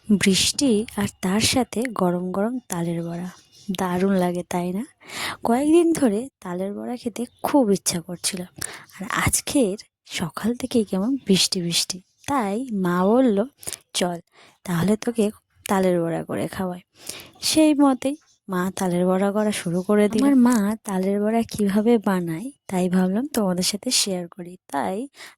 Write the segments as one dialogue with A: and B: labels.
A: বৃষ্টি আর তার সাথে গরম গরম তালের বড়া দারুণ লাগে, তাই না? কয়েকদিন ধরে তালের বড়া খেতে খুব ইচ্ছা করছিল। আর আজকের সকাল থেকেই কেমন বৃষ্টি বৃষ্টি, তাই মা বলল, চল তাহলে তোকে তালের বড়া করে খাওয়াই। সেই মতেই মা তালের বড়া করা শুরু করে দিল। আমার মা তালের বড়া কিভাবে বানায় তাই ভাবলাম তোমাদের সাথে শেয়ার করি। তাই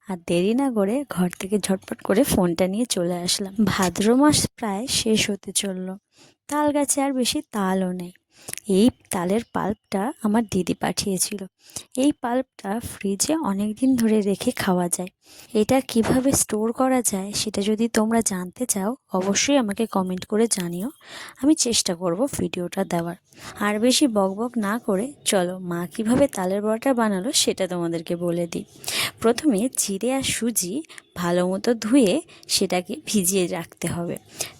A: আর দেরি না করে ঘর থেকে ঝটপট করে ফোনটা নিয়ে চলে আসলাম। ভাদ্র মাস প্রায় শেষ হতে চললো, তাল গাছে আর বেশি তালও নেই। এই তালের পাল্পটা আমার দিদি পাঠিয়েছিল। এই পাল্পটা ফ্রিজে অনেক দিন ধরে রেখে খাওয়া যায়। এটা কিভাবে স্টোর করা যায় সেটা যদি তোমরা জানতে চাও অবশ্যই আমাকে কমেন্ট করে জানিও, আমি চেষ্টা করব ভিডিওটা দেওয়ার। আর বেশি বকবক না করে চলো মা কিভাবে তালের বড়াটা বানালো সেটা তোমাদেরকে বলে দিই। প্রথমে চিড়ে আর সুজি ভালো মতো ধুয়ে সেটাকে ভিজিয়ে রাখতে হবে।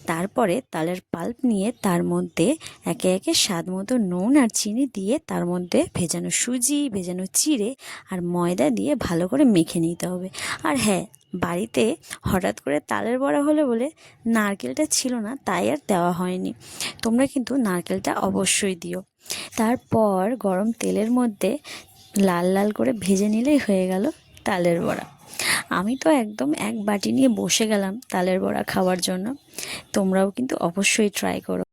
A: তারপরে তালের পাল্প নিয়ে তার মধ্যে একে একে স্বাদ মতো নুন আর চিনি দিয়ে তার মধ্যে ভেজানো সুজি, ভেজানো চিড়ে আর ময়দা দিয়ে ভালো করে মেখে নিতে হবে। আর হ্যাঁ, বাড়িতে হঠাৎ করে তালের বড়া হলো বলে নারকেলটা ছিল না, তাই আর দেওয়া হয়নি। তোমরা কিন্তু নারকেলটা অবশ্যই দিও। তারপর গরম তেলের মধ্যে লাল লাল করে ভেজে নিলেই হয়ে গেল তালের বড়া। আমি তো একদম এক বাটি নিয়ে বসে গেলাম তালের বড়া খাওয়ার জন্য। তোমরাও কিন্তু অবশ্যই ট্রাই করো।